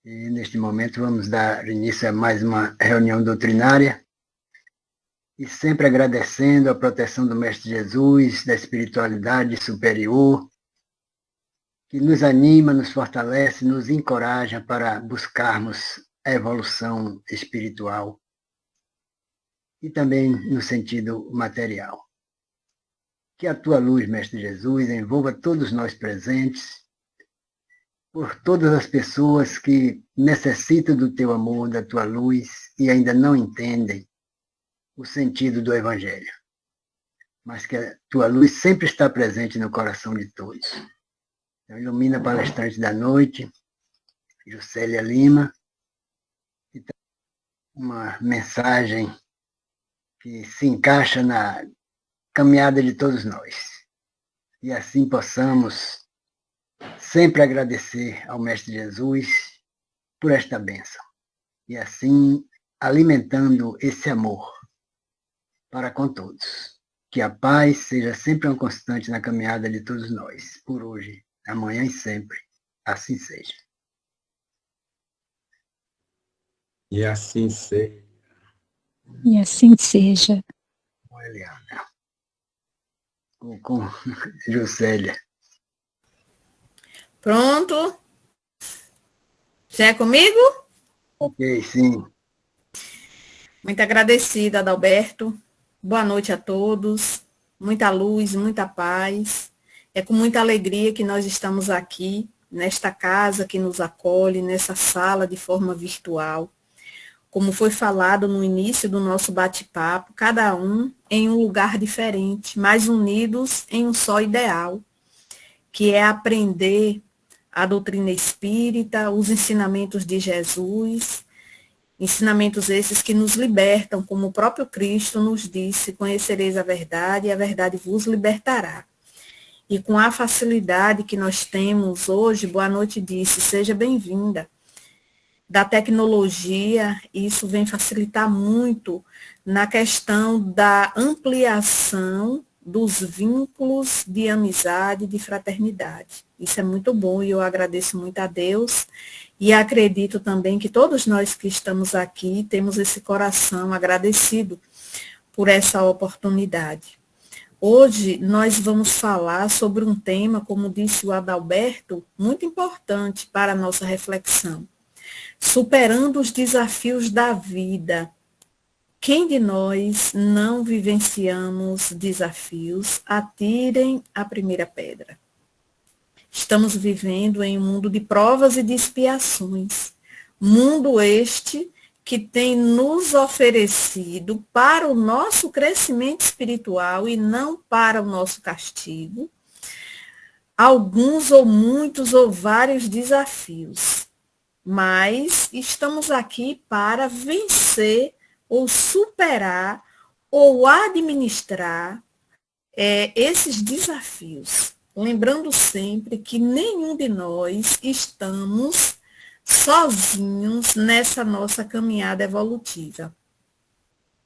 E, neste momento, vamos dar início a mais uma reunião doutrinária e sempre agradecendo a proteção do Mestre Jesus, da espiritualidade superior, que nos anima, nos fortalece, nos encoraja para buscarmos a evolução espiritual e também no sentido material. Que a tua luz, Mestre Jesus, envolva todos nós presentes, por todas as pessoas que necessitam do teu amor, da tua luz e ainda não entendem o sentido do Evangelho, mas que a tua luz sempre está presente no coração de todos. Então, ilumina a palestrante da noite, Juscelia Lima, e uma mensagem que se encaixa na caminhada de todos nós. E assim possamos sempre agradecer ao Mestre Jesus por esta bênção. E assim alimentando esse amor para com todos. Que a paz seja sempre uma constante na caminhada de todos nós, por hoje, amanhã e sempre. Assim seja. E assim seja. E assim seja. Com Eliana. Com Juscelia. Pronto? Já é comigo? Ok, sim. Muito agradecida, Adalberto. Boa noite a todos. Muita luz, muita paz. É com muita alegria que nós estamos aqui, nesta casa que nos acolhe, nessa sala de forma virtual. Como foi falado no início do nosso bate-papo, cada um em um lugar diferente, mas unidos em um só ideal, que é aprender a doutrina espírita, os ensinamentos de Jesus, ensinamentos esses que nos libertam, como o próprio Cristo nos disse: conhecereis a verdade e a verdade vos libertará. E com a facilidade que nós temos hoje, Boa Noite disse, seja bem-vinda, da tecnologia, isso vem facilitar muito na questão da ampliação dos vínculos de amizade e de fraternidade. Isso é muito bom e eu agradeço muito a Deus e acredito também que todos nós que estamos aqui temos esse coração agradecido por essa oportunidade. Hoje nós vamos falar sobre um tema, como disse o Adalberto, muito importante para a nossa reflexão. Superando os desafios da vida. Quem de nós não vivenciamos desafios? Atirem a primeira pedra. Estamos vivendo em um mundo de provas e de expiações. Mundo este que tem nos oferecido para o nosso crescimento espiritual e não para o nosso castigo, alguns ou muitos ou vários desafios. Mas estamos aqui para vencer ou superar ou administrar esses desafios. Lembrando sempre que nenhum de nós estamos sozinhos nessa nossa caminhada evolutiva.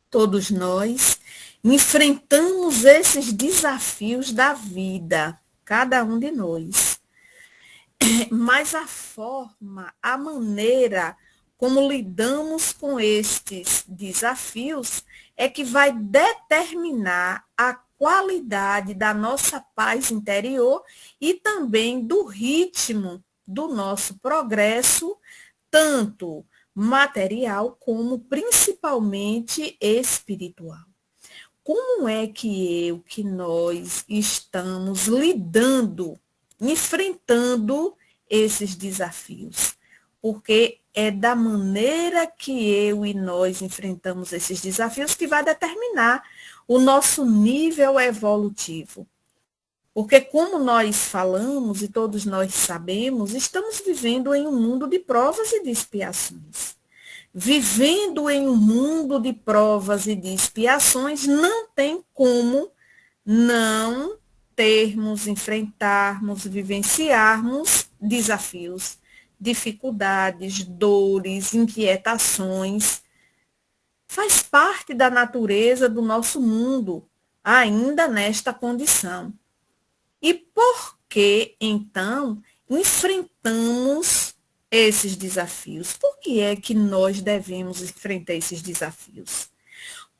Todos nós enfrentamos esses desafios da vida, cada um de nós. Mas a forma, a maneira como lidamos com estes desafios é que vai determinar a qualidade da nossa paz interior e também do ritmo do nosso progresso, tanto material como principalmente espiritual. Como é que nós estamos lidando, enfrentando esses desafios? Porque é da maneira que eu e nós enfrentamos esses desafios que vai determinar o nosso nível evolutivo. Porque, como nós falamos e todos nós sabemos, estamos vivendo em um mundo de provas e de expiações. Vivendo em um mundo de provas e de expiações, não tem como não termos, enfrentarmos, vivenciarmos desafios, dificuldades, dores, inquietações. Faz parte da natureza do nosso mundo, ainda nesta condição. E por que, então, enfrentamos esses desafios? Por que é que nós devemos enfrentar esses desafios?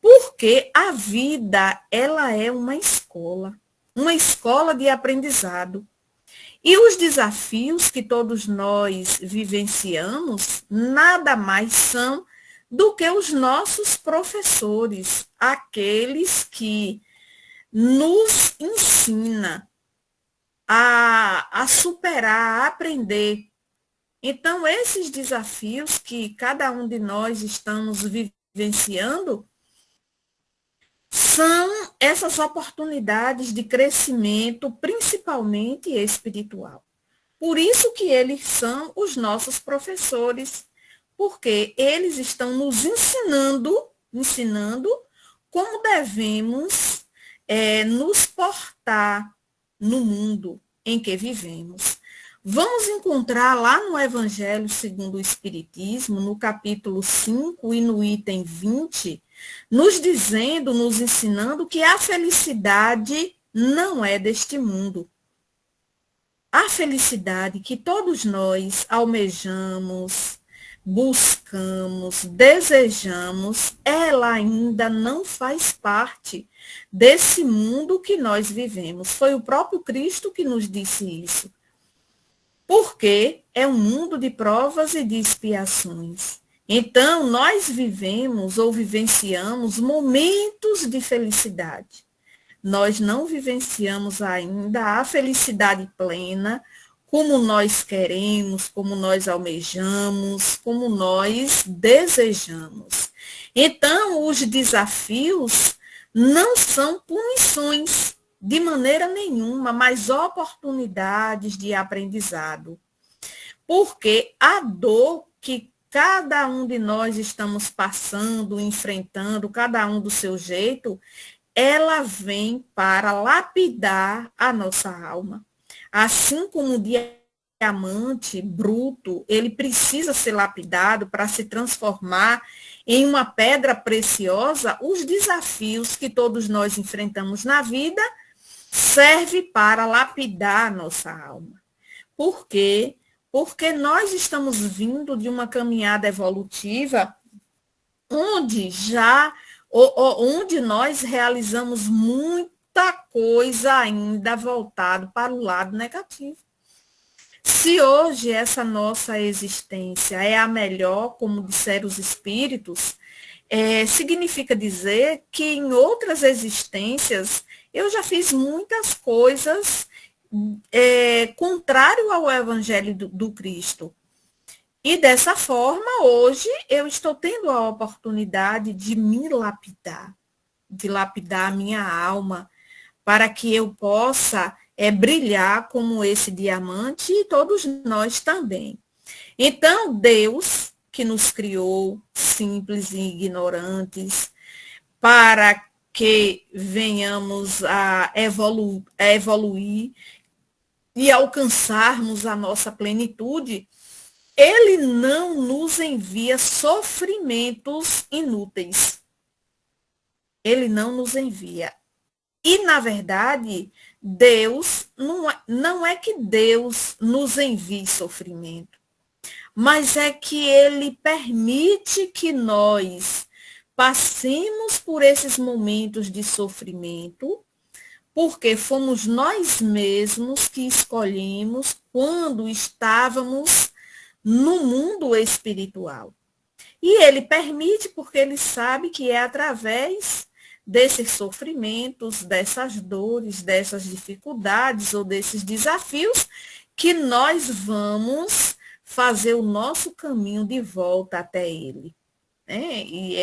Porque a vida, ela é uma escola de aprendizado. E os desafios que todos nós vivenciamos nada mais são do que os nossos professores, aqueles que nos ensinam a superar, a aprender. Então, esses desafios que cada um de nós estamos vivenciando são essas oportunidades de crescimento, principalmente espiritual. Por isso que eles são os nossos professores, porque eles estão nos ensinando como devemos nos portar no mundo em que vivemos. Vamos encontrar lá no Evangelho segundo o Espiritismo, no capítulo 5 e no item 20, nos dizendo, nos ensinando que a felicidade não é deste mundo. A felicidade que todos nós almejamos, buscamos, desejamos, ela ainda não faz parte desse mundo que nós vivemos. Foi o próprio Cristo que nos disse isso. Porque é um mundo de provas e de expiações. Então, nós vivemos ou vivenciamos momentos de felicidade. Nós não vivenciamos ainda a felicidade plena, como nós queremos, como nós almejamos, como nós desejamos. Então, os desafios não são punições, de maneira nenhuma, mas oportunidades de aprendizado. Porque a dor que cada um de nós estamos passando, enfrentando, cada um do seu jeito, ela vem para lapidar a nossa alma. Assim como o diamante bruto, ele precisa ser lapidado para se transformar em uma pedra preciosa, os desafios que todos nós enfrentamos na vida serve para lapidar a nossa alma. Por quê? Porque nós estamos vindo de uma caminhada evolutiva onde nós realizamos muita coisa ainda voltado para o lado negativo. Se hoje essa nossa existência é a melhor, como disseram os espíritos, significa dizer que em outras existências eu já fiz muitas coisas contrário ao Evangelho do Cristo. E dessa forma, hoje, eu estou tendo a oportunidade de me lapidar, de lapidar a minha alma, para que eu possa brilhar como esse diamante e todos nós também. Então, Deus, que nos criou simples e ignorantes, para que venhamos a evoluir e alcançarmos a nossa plenitude, ele não nos envia sofrimentos inúteis. Ele não nos envia. E, na verdade, Deus, não é que Deus nos envie sofrimento, mas é que ele permite que nós passemos por esses momentos de sofrimento, porque fomos nós mesmos que escolhemos quando estávamos no mundo espiritual. E ele permite porque ele sabe que é através desses sofrimentos, dessas dores, dessas dificuldades ou desses desafios que nós vamos fazer o nosso caminho de volta até ele. E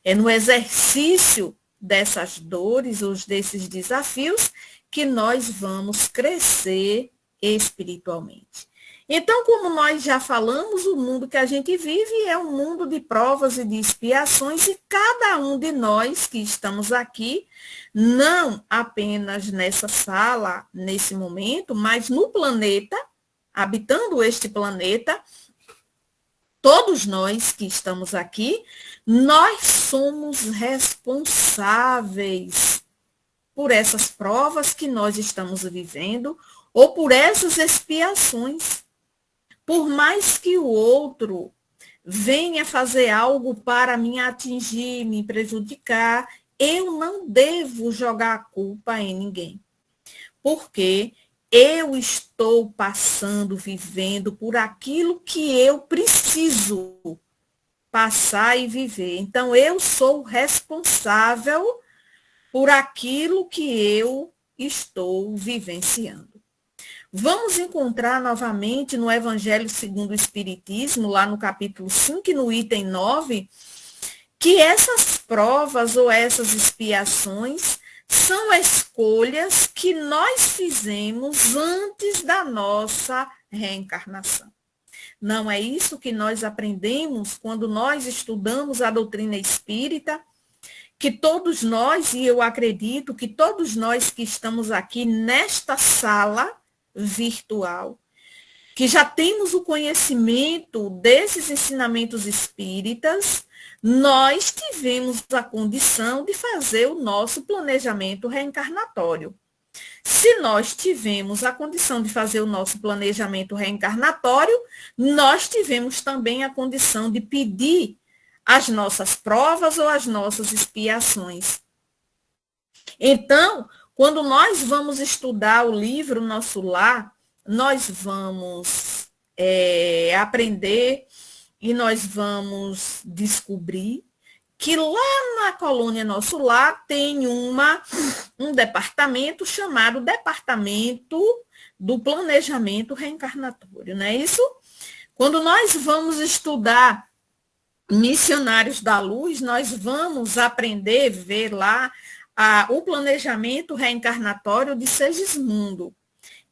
é no exercício dessas dores ou desses desafios que nós vamos crescer espiritualmente. Então, como nós já falamos, o mundo que a gente vive é um mundo de provas e de expiações, e cada um de nós que estamos aqui, não apenas nessa sala, nesse momento, mas no planeta, habitando este planeta, todos nós que estamos aqui, nós somos responsáveis por essas provas que nós estamos vivendo ou por essas expiações. Por mais que o outro venha fazer algo para me atingir, me prejudicar, eu não devo jogar a culpa em ninguém. Porque eu estou passando, vivendo por aquilo que eu preciso passar e viver. Então, eu sou responsável por aquilo que eu estou vivenciando. Vamos encontrar novamente no Evangelho segundo o Espiritismo, lá no capítulo 5 e no item 9, que essas provas ou essas expiações são escolhas que nós fizemos antes da nossa reencarnação. Não é isso que nós aprendemos quando nós estudamos a doutrina espírita, que todos nós, e eu acredito que todos nós que estamos aqui nesta sala virtual, que já temos o conhecimento desses ensinamentos espíritas, nós tivemos a condição de fazer o nosso planejamento reencarnatório. Se nós tivemos a condição de fazer o nosso planejamento reencarnatório, nós tivemos também a condição de pedir as nossas provas ou as nossas expiações. Então, quando nós vamos estudar o livro Nosso Lar, nós vamos aprender e nós vamos descobrir que lá na colônia Nosso Lar tem um departamento chamado Departamento do Planejamento Reencarnatório, não é isso? Quando nós vamos estudar Missionários da Luz, nós vamos aprender, ver lá o planejamento reencarnatório de Segismundo.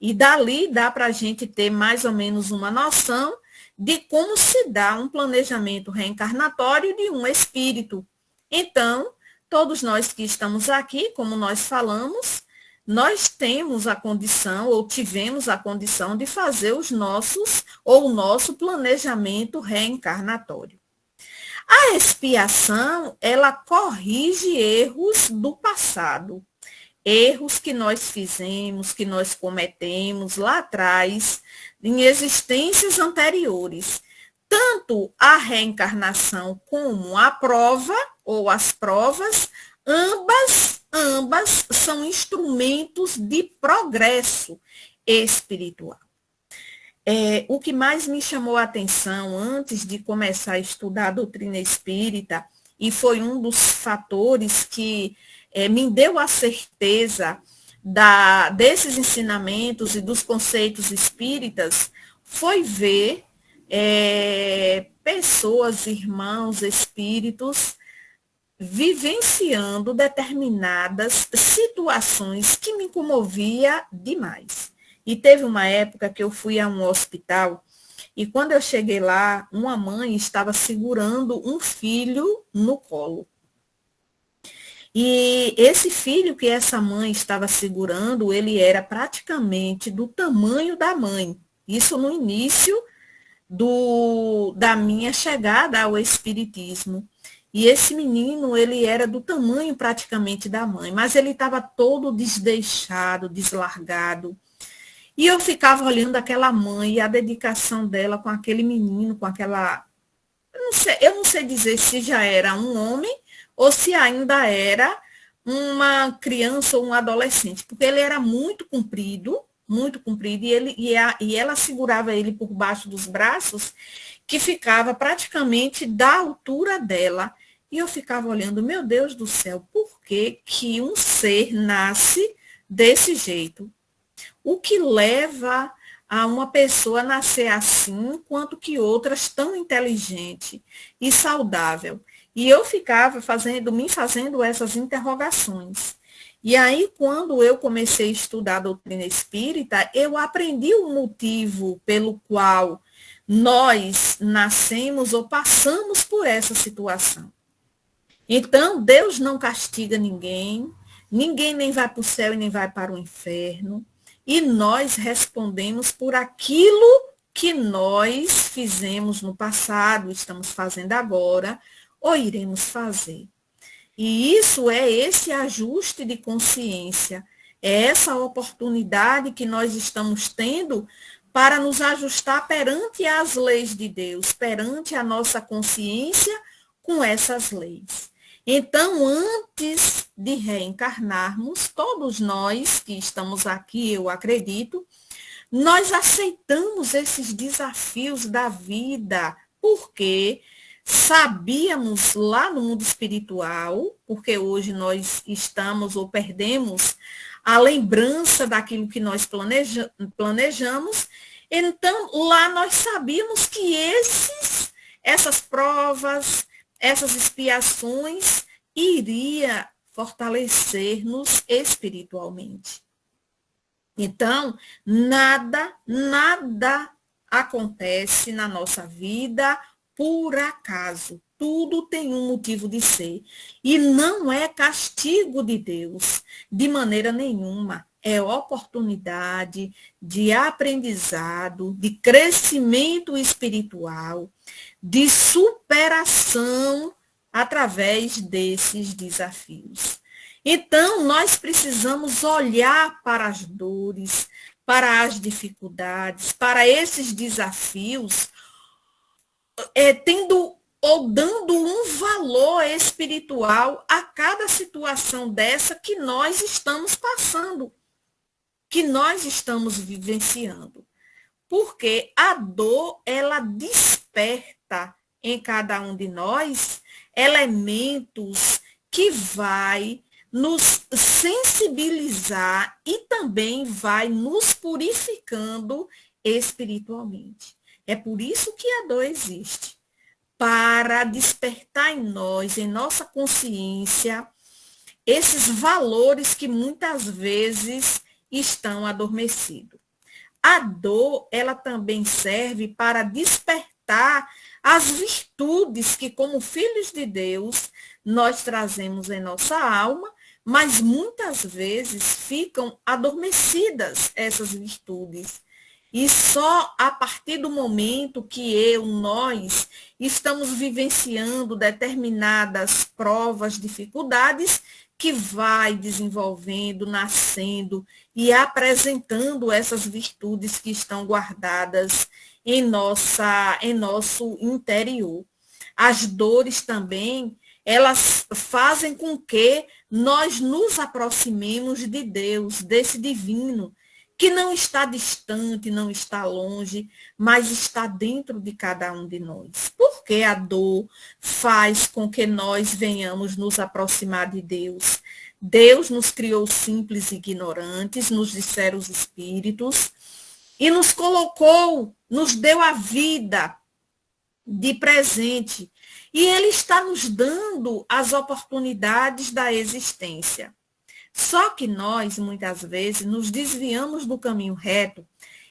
E dali dá para a gente ter mais ou menos uma noção de como se dá um planejamento reencarnatório de um espírito. Então, todos nós que estamos aqui, como nós falamos, nós temos a condição, ou tivemos a condição de fazer o nosso planejamento reencarnatório. A expiação, ela corrige erros do passado, erros que nós fizemos, que nós cometemos lá atrás, em existências anteriores. Tanto a reencarnação como a prova, ou as provas, ambas são instrumentos de progresso espiritual. O que mais me chamou a atenção antes de começar a estudar a doutrina espírita, e foi um dos fatores que me deu a certeza desses ensinamentos e dos conceitos espíritas, foi ver pessoas, irmãos, espíritos, vivenciando determinadas situações que me comovia demais. E teve uma época que eu fui a um hospital e quando eu cheguei lá, uma mãe estava segurando um filho no colo. E esse filho que essa mãe estava segurando, ele era praticamente do tamanho da mãe. Isso no início da minha chegada ao espiritismo. E esse menino, ele era do tamanho praticamente da mãe, mas ele estava todo desleixado, deslargado. E eu ficava olhando aquela mãe e a dedicação dela com aquele menino, com aquela... Eu não sei dizer se já era um homem ou se ainda era uma criança ou um adolescente, porque ele era muito comprido, e ela segurava ele por baixo dos braços, que ficava praticamente da altura dela. E eu ficava olhando, meu Deus do céu, por que que um ser nasce desse jeito? O que leva a uma pessoa a nascer assim, enquanto que outras tão inteligente e saudável? E eu ficava me fazendo essas interrogações. E aí, quando eu comecei a estudar a doutrina espírita, eu aprendi o motivo pelo qual nós nascemos ou passamos por essa situação. Então, Deus não castiga ninguém nem vai para o céu e nem vai para o inferno. E nós respondemos por aquilo que nós fizemos no passado, estamos fazendo agora, ou iremos fazer. E isso é esse ajuste de consciência, é essa oportunidade que nós estamos tendo para nos ajustar perante as leis de Deus, perante a nossa consciência com essas leis. Então, antes de reencarnarmos, todos nós que estamos aqui, eu acredito, nós aceitamos esses desafios da vida, porque sabíamos lá no mundo espiritual, porque hoje nós estamos ou perdemos a lembrança daquilo que nós planejamos, então lá nós sabíamos que essas provas, essas expiações iria fortalecer-nos espiritualmente. Então, nada acontece na nossa vida por acaso. Tudo tem um motivo de ser. E não é castigo de Deus, de maneira nenhuma. É oportunidade de aprendizado, de crescimento espiritual, de superação através desses desafios. Então, nós precisamos olhar para as dores, para as dificuldades, para esses desafios, tendo ou dando um valor espiritual a cada situação dessa que nós estamos passando, que nós estamos vivenciando. Porque a dor, ela desperta em cada um de nós elementos que vai nos sensibilizar e também vai nos purificando espiritualmente. É por isso que a dor existe, para despertar em nós, em nossa consciência, esses valores que muitas vezes estão adormecidos. A dor, ela também serve para despertar as virtudes que, como filhos de Deus, nós trazemos em nossa alma, mas muitas vezes ficam adormecidas essas virtudes. E só a partir do momento que nós estamos vivenciando determinadas provas, dificuldades, que vai desenvolvendo, nascendo e apresentando essas virtudes que estão guardadas em nosso interior. As dores também, elas fazem com que nós nos aproximemos de Deus, desse divino, que não está distante, não está longe, mas está dentro de cada um de nós. Porque a dor faz com que nós venhamos nos aproximar de Deus. Deus nos criou simples e ignorantes, nos disseram os espíritos, e nos colocou, nos deu a vida de presente. E Ele está nos dando as oportunidades da existência. Só que nós, muitas vezes, nos desviamos do caminho reto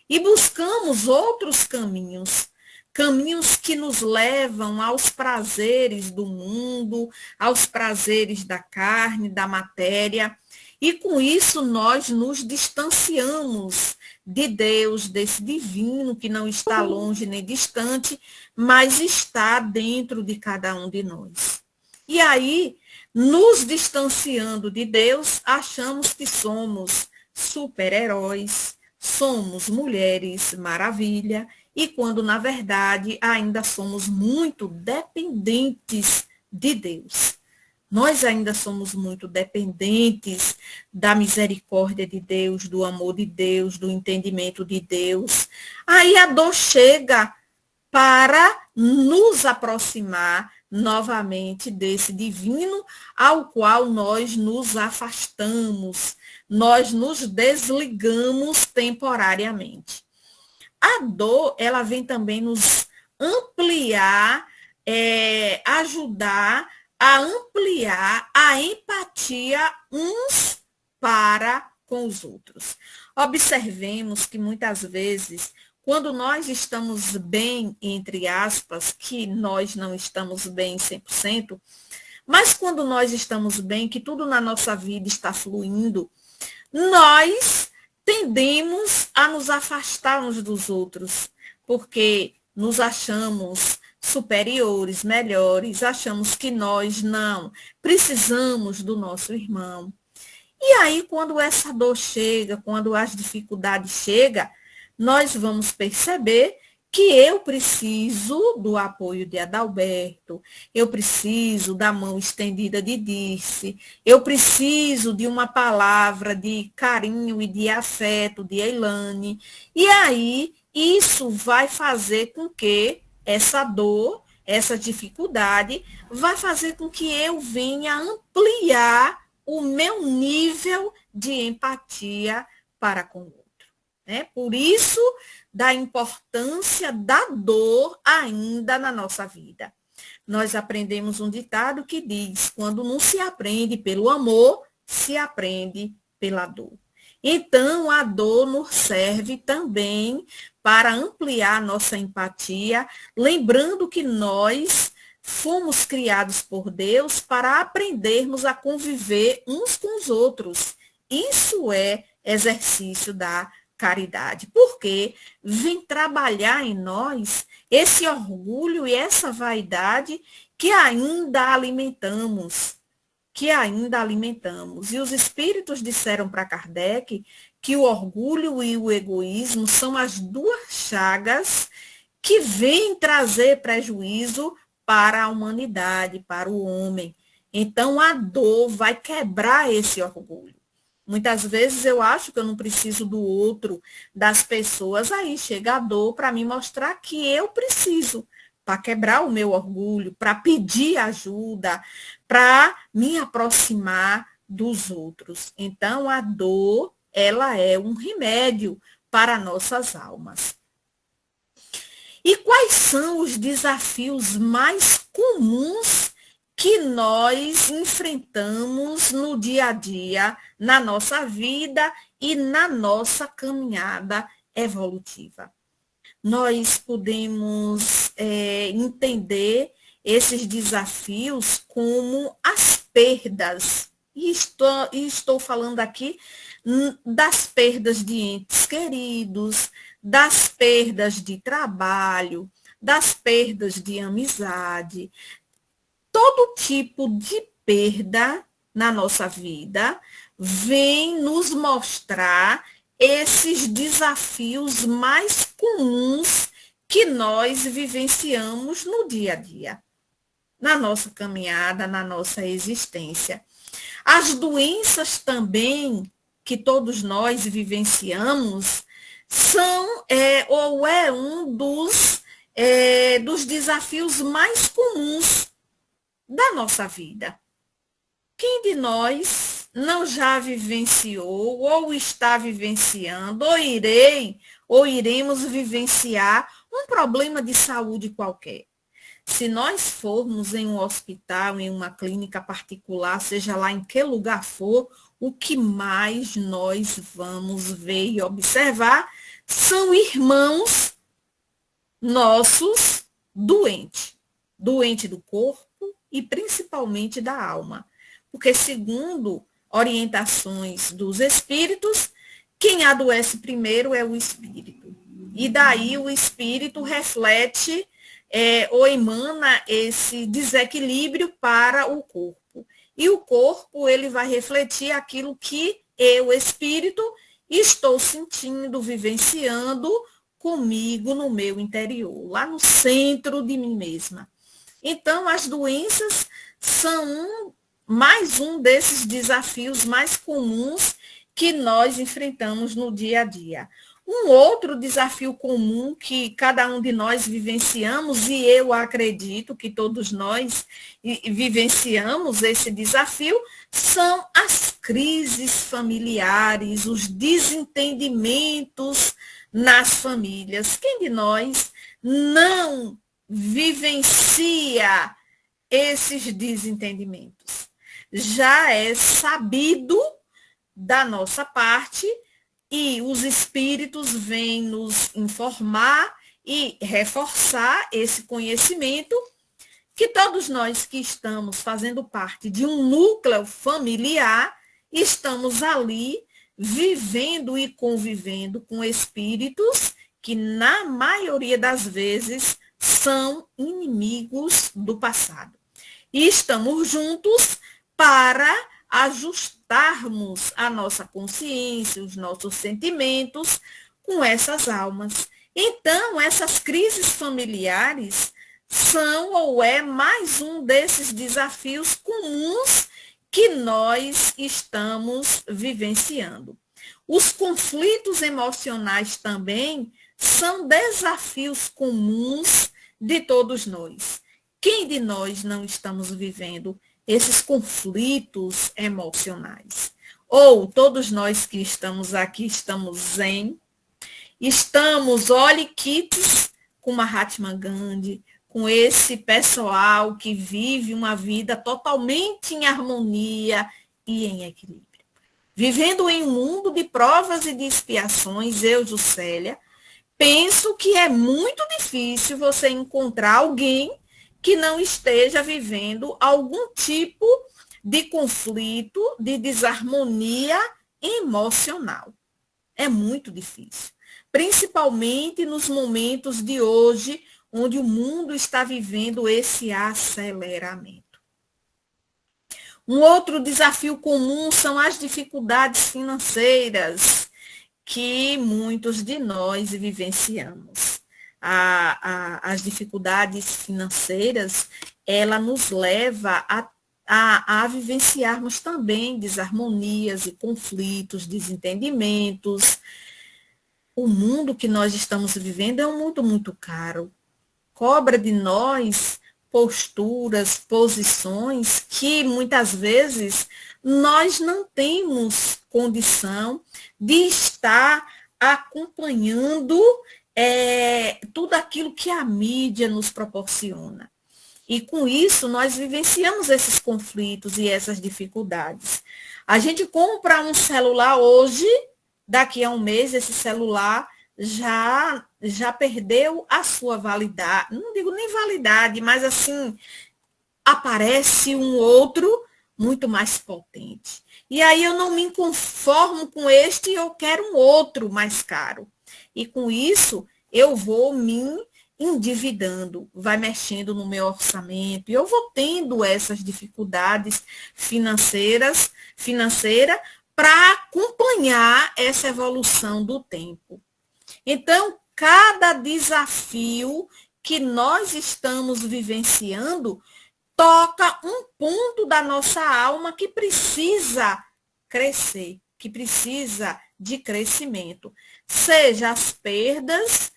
e buscamos outros caminhos, caminhos que nos levam aos prazeres do mundo, aos prazeres da carne, da matéria, e com isso nós nos distanciamos de Deus, desse divino que não está longe nem distante, mas está dentro de cada um de nós. E aí, nos distanciando de Deus, achamos que somos super-heróis, somos mulheres maravilha, e quando, na verdade, ainda somos muito dependentes de Deus. Nós ainda somos muito dependentes da misericórdia de Deus, do amor de Deus, do entendimento de Deus. Aí a dor chega para nos aproximar novamente desse divino ao qual nós nos afastamos, nós nos desligamos temporariamente. A dor, ela vem também nos ampliar, ajudar a ampliar a empatia uns para com os outros. Observemos que muitas vezes, quando nós estamos bem, entre aspas, que nós não estamos bem 100%, mas quando nós estamos bem, que tudo na nossa vida está fluindo, nós tendemos a nos afastar uns dos outros, porque nos achamos superiores, melhores, achamos que nós não precisamos do nosso irmão. E aí, quando essa dor chega, quando as dificuldades chegam, nós vamos perceber que eu preciso do apoio de Adalberto, eu preciso da mão estendida de Dirce, eu preciso de uma palavra de carinho e de afeto de Eilane. E aí, isso vai fazer com que essa dor, essa dificuldade, vai fazer com que eu venha ampliar o meu nível de empatia para com o outro. Por isso, da importância da dor ainda na nossa vida. Nós aprendemos um ditado que diz: quando não se aprende pelo amor, se aprende pela dor. Então, a dor nos serve também para ampliar nossa empatia, lembrando que nós fomos criados por Deus para aprendermos a conviver uns com os outros. Isso é exercício da caridade, porque vem trabalhar em nós esse orgulho e essa vaidade que ainda alimentamos. E os espíritos disseram para Kardec que o orgulho e o egoísmo são as duas chagas que vêm trazer prejuízo para a humanidade, para o homem. Então, a dor vai quebrar esse orgulho. Muitas vezes eu acho que eu não preciso do outro, das pessoas, aí chega a dor para me mostrar que eu preciso, para quebrar o meu orgulho, para pedir ajuda, para me aproximar dos outros. Então, a dor, ela é um remédio para nossas almas. E quais são os desafios mais comuns que nós enfrentamos no dia a dia, na nossa vida e na nossa caminhada evolutiva? Nós podemos entender esses desafios como as perdas. E estou falando aqui das perdas de entes queridos, das perdas de trabalho, das perdas de amizade. Todo tipo de perda na nossa vida vem nos mostrar esses desafios mais comuns que nós vivenciamos no dia a dia, na nossa caminhada, na nossa existência. As doenças também que todos nós vivenciamos são ou é um dos desafios mais comuns da nossa vida. Quem de nós não já vivenciou, ou está vivenciando, ou iremos vivenciar um problema de saúde qualquer? Se nós formos em um hospital, em uma clínica particular, seja lá em que lugar for, o que mais nós vamos ver e observar são irmãos nossos doentes do corpo e principalmente da alma. Porque, segundo orientações dos espíritos, quem adoece primeiro é o espírito. E daí o espírito reflete ou emana esse desequilíbrio para o corpo. E o corpo, ele vai refletir aquilo que eu, espírito, estou sentindo, vivenciando comigo no meu interior, lá no centro de mim mesma. Então, as doenças são mais um desses desafios mais comuns que nós enfrentamos no dia a dia. Um outro desafio comum que cada um de nós vivenciamos, e eu acredito que todos nós vivenciamos esse desafio, são as crises familiares, os desentendimentos nas famílias. Quem de nós não vivencia esses desentendimentos? Já é sabido da nossa parte e os espíritos vêm nos informar e reforçar esse conhecimento que todos nós que estamos fazendo parte de um núcleo familiar, estamos ali vivendo e convivendo com espíritos que, na maioria das vezes, são inimigos do passado. E estamos juntos para ajustarmos a nossa consciência, os nossos sentimentos, com essas almas. Então, essas crises familiares são ou é mais um desses desafios comuns que nós estamos vivenciando. Os conflitos emocionais também são desafios comuns de todos nós. Quem de nós não estamos vivendo esses conflitos emocionais? Ou todos nós que estamos aqui estamos zen, estamos Oli Kits com Mahatma Gandhi, com esse pessoal que vive uma vida totalmente em harmonia e em equilíbrio. Vivendo em um mundo de provas e de expiações, eu, Juscelia, penso que é muito difícil você encontrar alguém que não esteja vivendo algum tipo de conflito, de desarmonia emocional. É muito difícil, principalmente nos momentos de hoje, onde o mundo está vivendo esse aceleramento. Um outro desafio comum são as dificuldades financeiras que muitos de nós vivenciamos. As dificuldades financeiras, ela nos leva a vivenciarmos também desarmonias e conflitos, desentendimentos. O mundo que nós estamos vivendo é um mundo muito caro. Cobra de nós posturas, posições que muitas vezes nós não temos condição de estar acompanhando tudo aquilo que a mídia nos proporciona. E com isso nós vivenciamos esses conflitos e essas dificuldades. A gente compra um celular hoje, daqui a um mês esse celular já perdeu a sua validade, não digo nem validade, mas assim, aparece um outro muito mais potente. E aí eu não me conformo com este, eu quero um outro mais caro. E com isso, eu vou me endividando, vai mexendo no meu orçamento, e eu vou tendo essas dificuldades financeiras para acompanhar essa evolução do tempo. Então, cada desafio que nós estamos vivenciando toca um ponto da nossa alma que precisa crescer, que precisa de crescimento. Seja as perdas,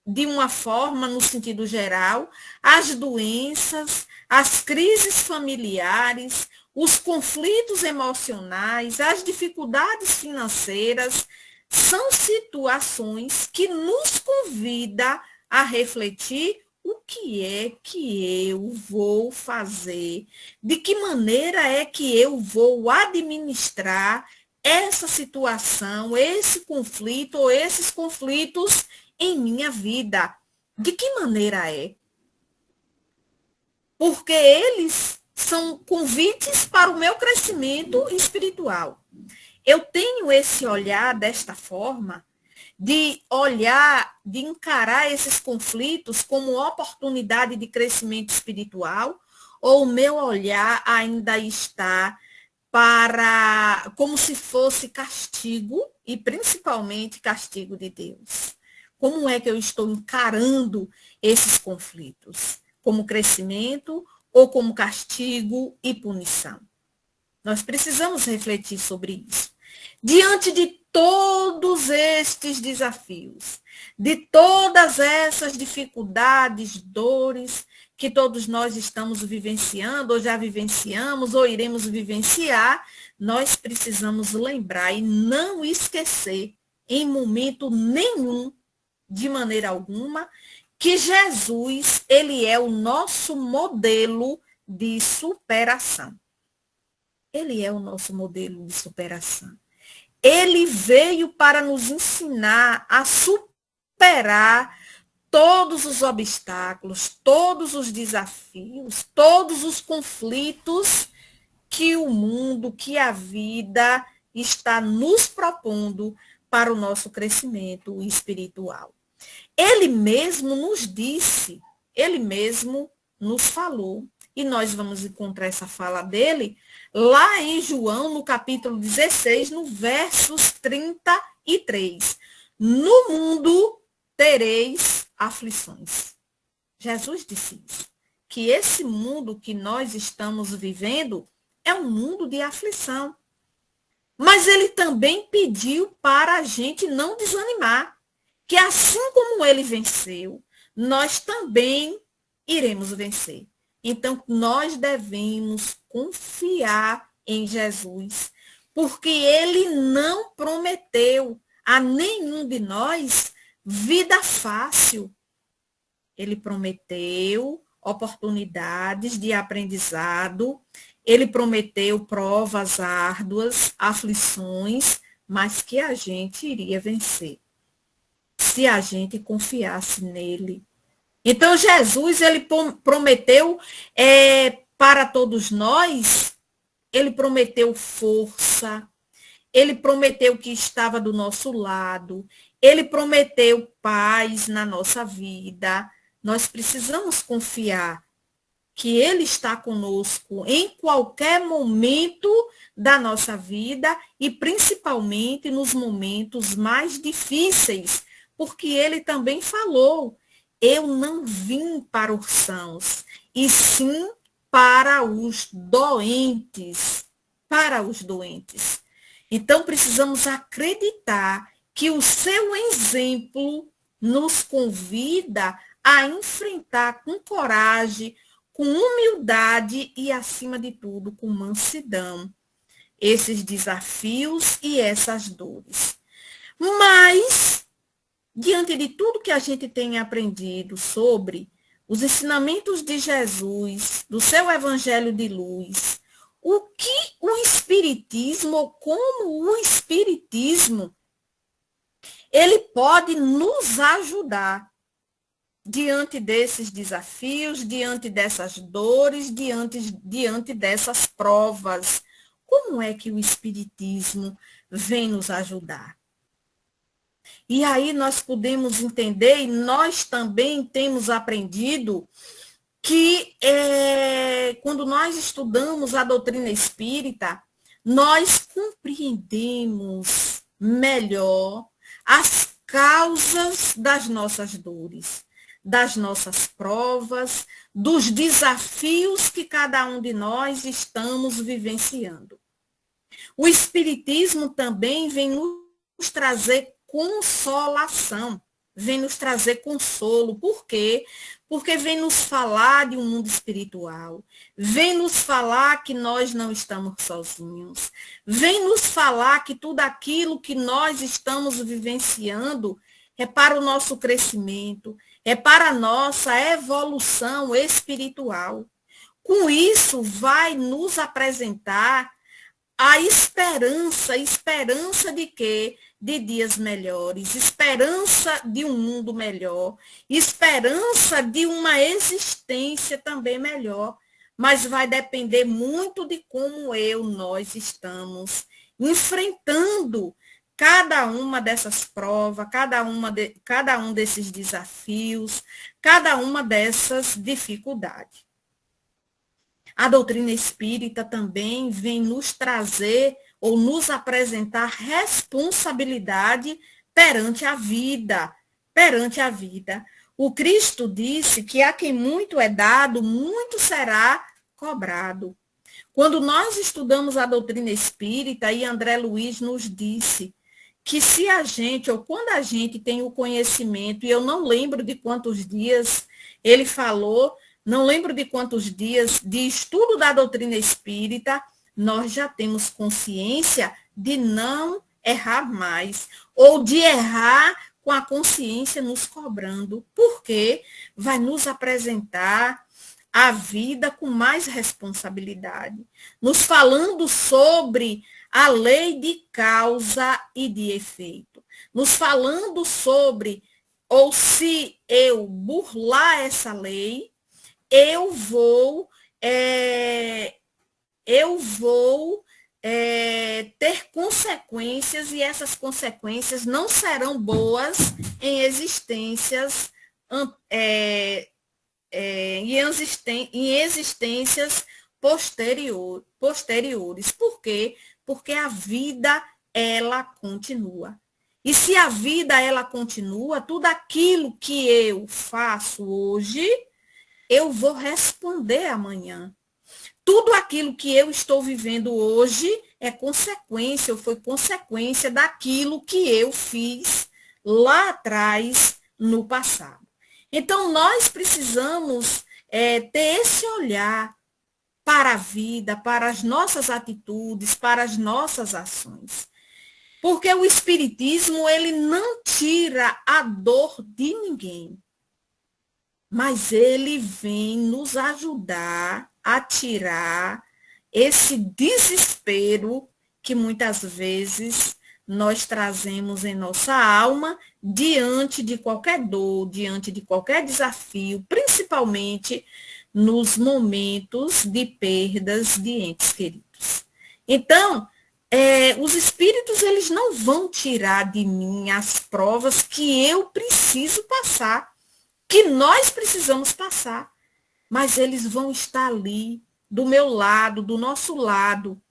de uma forma, no sentido geral, as doenças, as crises familiares, os conflitos emocionais, as dificuldades financeiras, são situações que nos convidam a refletir o que é que eu vou fazer, de que maneira é que eu vou administrar essa situação, esse conflito ou esses conflitos em minha vida. De que maneira é? Porque eles são convites para o meu crescimento espiritual. Eu tenho esse olhar desta forma, de olhar, de encarar esses conflitos como oportunidade de crescimento espiritual, ou o meu olhar ainda está para como se fosse castigo, e principalmente castigo de Deus. Como é que eu estou encarando esses conflitos? Como crescimento ou como castigo e punição? Nós precisamos refletir sobre isso. Diante de todos estes desafios, de todas essas dificuldades, dores que todos nós estamos vivenciando, ou já vivenciamos, ou iremos vivenciar, nós precisamos lembrar e não esquecer, em momento nenhum, de maneira alguma, que Jesus, ele é o nosso modelo de superação. Ele é o nosso modelo de superação. Ele veio para nos ensinar a superar todos os obstáculos, todos os desafios, todos os conflitos que o mundo, que a vida está nos propondo para o nosso crescimento espiritual. Ele mesmo nos disse, ele mesmo nos falou, e nós vamos encontrar essa fala dele lá em João, no capítulo 16, no versos 33. no mundo tereis aflições. Jesus disse isso, que esse mundo que nós estamos vivendo é um mundo de aflição. Mas ele também pediu para a gente não desanimar, que assim como ele venceu, nós também iremos vencer. Então, nós devemos confiar em Jesus, porque ele não prometeu a nenhum de nós vida fácil. Ele prometeu oportunidades de aprendizado, ele prometeu provas árduas, aflições, mas que a gente iria vencer, se a gente confiasse nele. Então, Jesus, ele prometeu para todos nós, ele prometeu força, ele prometeu que estava do nosso lado, ele prometeu paz na nossa vida. Nós precisamos confiar que ele está conosco em qualquer momento da nossa vida e principalmente nos momentos mais difíceis, porque ele também falou: eu não vim para os sãos, e sim para os doentes, para os doentes. Então, precisamos acreditar que o seu exemplo nos convida a enfrentar com coragem, com humildade e, acima de tudo, com mansidão, esses desafios e essas dores. Mas, diante de tudo que a gente tem aprendido sobre os ensinamentos de Jesus, do seu evangelho de luz, o que o Espiritismo, como o Espiritismo, ele pode nos ajudar diante desses desafios, diante dessas dores, diante dessas provas. Como é que o Espiritismo vem nos ajudar? E aí nós podemos entender, e nós também temos aprendido, que quando nós estudamos a doutrina espírita, nós compreendemos melhor as causas das nossas dores, das nossas provas, dos desafios que cada um de nós estamos vivenciando. O Espiritismo também vem nos trazer consolação, vem nos trazer consolo. Por quê? Porque vem nos falar de um mundo espiritual, vem nos falar que nós não estamos sozinhos, vem nos falar que tudo aquilo que nós estamos vivenciando é para o nosso crescimento, é para a nossa evolução espiritual. Com isso, vai nos apresentar a esperança de quê? De dias melhores, esperança de um mundo melhor, esperança de uma existência também melhor, mas vai depender muito de como nós estamos enfrentando cada uma dessas provas, cada um desses desafios, cada uma dessas dificuldades. A doutrina espírita também vem nos trazer ou nos apresentar responsabilidade perante a vida, O Cristo disse que a quem muito é dado, muito será cobrado. Quando nós estudamos a doutrina espírita, e André Luiz nos disse que se a gente, ou quando a gente tem o conhecimento, e eu não lembro de quantos dias ele falou, não lembro de quantos dias de estudo da doutrina espírita, nós já temos consciência de não errar mais, ou de errar com a consciência nos cobrando, porque vai nos apresentar a vida com mais responsabilidade, nos falando sobre a lei de causa e de efeito, nos falando sobre, ou se eu burlar essa lei, eu vou ter consequências, e essas consequências não serão boas em existências posteriores. Por quê? Porque a vida, ela continua. E se a vida, ela continua, tudo aquilo que eu faço hoje, eu vou responder amanhã. Tudo aquilo que eu estou vivendo hoje é consequência, ou foi consequência daquilo que eu fiz lá atrás, no passado. Então, nós precisamos ter esse olhar para a vida, para as nossas atitudes, para as nossas ações. Porque o Espiritismo, ele não tira a dor de ninguém, mas ele vem nos ajudar a tirar esse desespero que muitas vezes nós trazemos em nossa alma diante de qualquer dor, diante de qualquer desafio, principalmente nos momentos de perdas de entes queridos. Então, os espíritos, eles não vão tirar de mim as provas que eu preciso passar, que nós precisamos passar, mas eles vão estar ali, do meu lado, do nosso lado,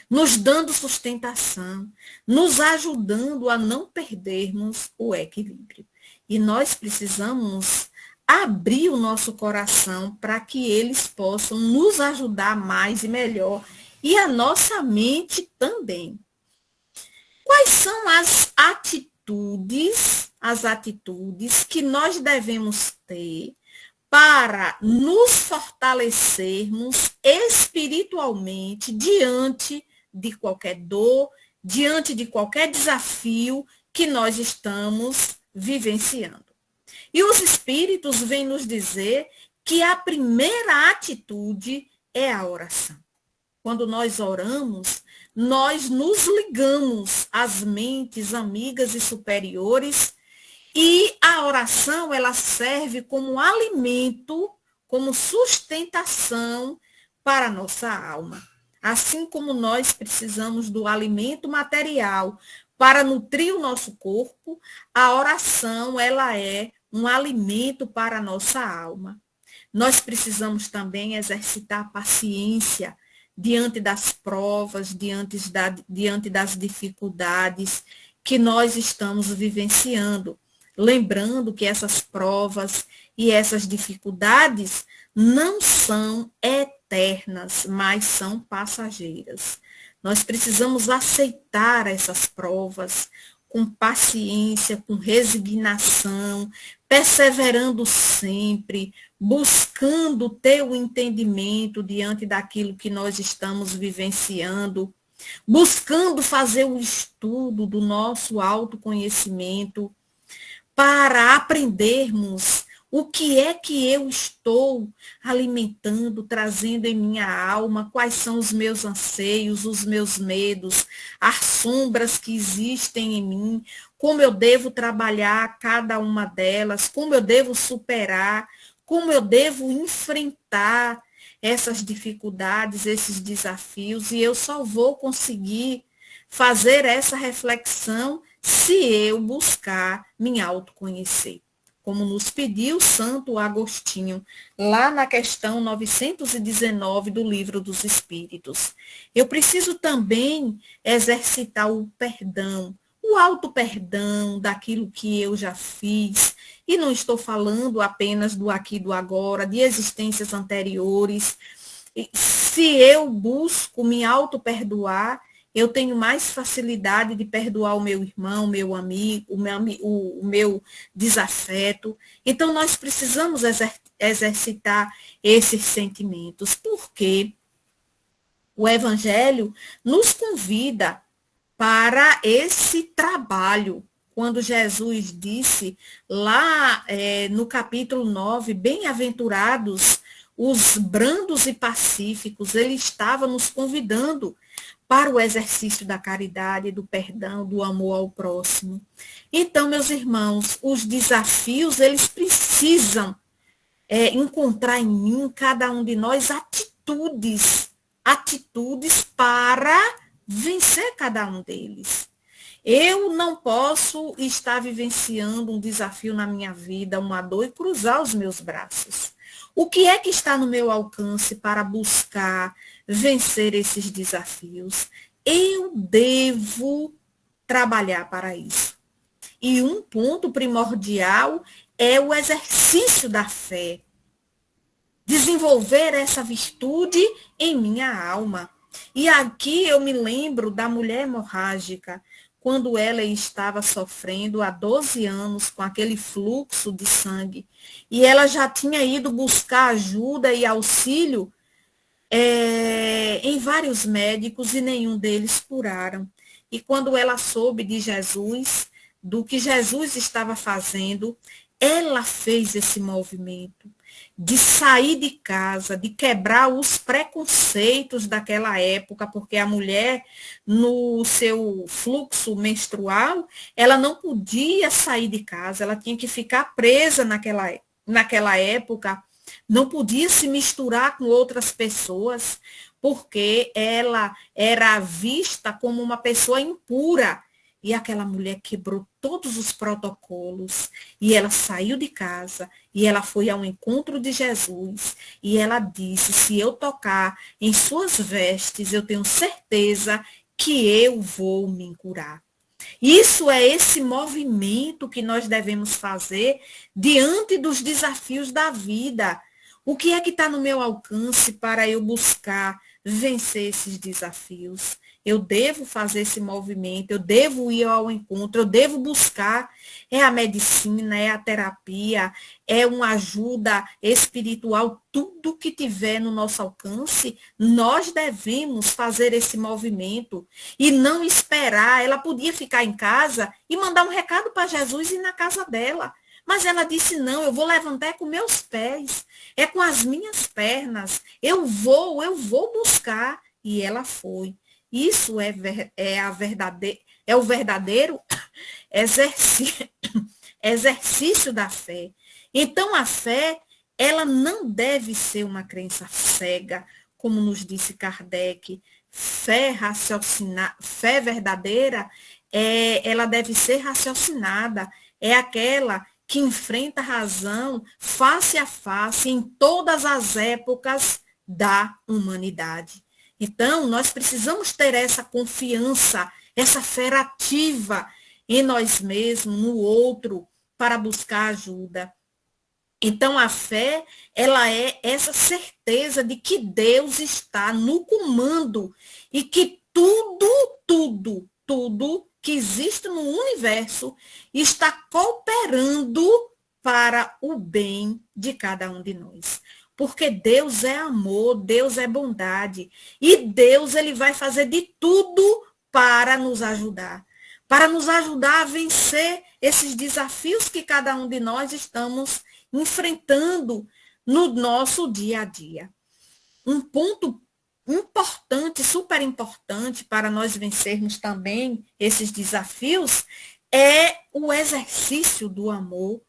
nos dando sustentação, nos ajudando a não perdermos o equilíbrio. E nós precisamos abrir o nosso coração para que eles possam nos ajudar mais e melhor, e a nossa mente também. Quais são as atitudes que nós devemos ter para nos fortalecermos espiritualmente diante de qualquer dor, diante de qualquer desafio que nós estamos vivenciando? E os espíritos vêm nos dizer que a primeira atitude é a oração. Quando nós oramos, nós nos ligamos às mentes amigas e superiores, e a oração, ela serve como alimento, como sustentação para a nossa alma. Assim como nós precisamos do alimento material para nutrir o nosso corpo, a oração, ela é um alimento para a nossa alma. Nós precisamos também exercitar a paciência diante das provas, diante das dificuldades que nós estamos vivenciando. Lembrando que essas provas e essas dificuldades não são eternas, mas são passageiras. Nós precisamos aceitar essas provas com paciência, com resignação, perseverando sempre, buscando ter o entendimento diante daquilo que nós estamos vivenciando, buscando fazer o estudo do nosso autoconhecimento, para aprendermos o que é que eu estou alimentando, trazendo em minha alma, quais são os meus anseios, os meus medos, as sombras que existem em mim, como eu devo trabalhar cada uma delas, como eu devo superar, como eu devo enfrentar essas dificuldades, esses desafios, e eu só vou conseguir fazer essa reflexão se eu buscar me autoconhecer. Como nos pediu Santo Agostinho, lá na questão 919 do Livro dos Espíritos. Eu preciso também exercitar o perdão, o auto-perdão daquilo que eu já fiz, e não estou falando apenas do aqui e do agora, de existências anteriores. Se eu busco me auto-perdoar, eu tenho mais facilidade de perdoar o meu irmão, o meu amigo, o meu desafeto. Então, nós precisamos exercitar esses sentimentos, porque o Evangelho nos convida para esse trabalho. Quando Jesus disse lá no capítulo 9, bem-aventurados os brandos e pacíficos, ele estava nos convidando para o exercício da caridade, do perdão, do amor ao próximo. Então, meus irmãos, os desafios, eles precisam encontrar em mim, cada um de nós, atitudes para vencer cada um deles. Eu não posso estar vivenciando um desafio na minha vida, uma dor, e cruzar os meus braços. O que é que está no meu alcance para buscar vencer esses desafios? Eu devo trabalhar para isso. E um ponto primordial é o exercício da fé. Desenvolver essa virtude em minha alma. E aqui eu me lembro da mulher hemorrágica, quando ela estava sofrendo há 12 anos com aquele fluxo de sangue. E ela já tinha ido buscar ajuda e auxílio em vários médicos e nenhum deles curaram. E quando ela soube de Jesus, do que Jesus estava fazendo, ela fez esse movimento de sair de casa, de quebrar os preconceitos daquela época, porque a mulher, no seu fluxo menstrual, ela não podia sair de casa, ela tinha que ficar presa naquela época, não podia se misturar com outras pessoas, porque ela era vista como uma pessoa impura. E aquela mulher quebrou todos os protocolos, e ela saiu de casa, e ela foi ao encontro de Jesus, e ela disse, se eu tocar em suas vestes, eu tenho certeza que eu vou me curar. Isso é esse movimento que nós devemos fazer diante dos desafios da vida. O que é que está no meu alcance para eu buscar vencer esses desafios? Eu devo fazer esse movimento, eu devo ir ao encontro, eu devo buscar. É a medicina, é a terapia, é uma ajuda espiritual, tudo que tiver no nosso alcance, nós devemos fazer esse movimento e não esperar. Ela podia ficar em casa e mandar um recado para Jesus e ir na casa dela. Mas ela disse, não, eu vou levantar com meus pés, é com as minhas pernas, eu vou buscar. E ela foi. Isso é o verdadeiro exercício da fé. Então, a fé, ela não deve ser uma crença cega, como nos disse Kardec. Fé verdadeira, ela deve ser raciocinada. É aquela que enfrenta a razão face a face em todas as épocas da humanidade. Então, nós precisamos ter essa confiança, essa fé ativa em nós mesmos, no outro, para buscar ajuda. Então, a fé, ela é essa certeza de que Deus está no comando e que tudo que existe no universo está cooperando para o bem de cada um de nós. Porque Deus é amor, Deus é bondade. E Deus, ele vai fazer de tudo para nos ajudar a vencer esses desafios que cada um de nós estamos enfrentando no nosso dia a dia. Um ponto importante, super importante para nós vencermos também esses desafios é o exercício do amor,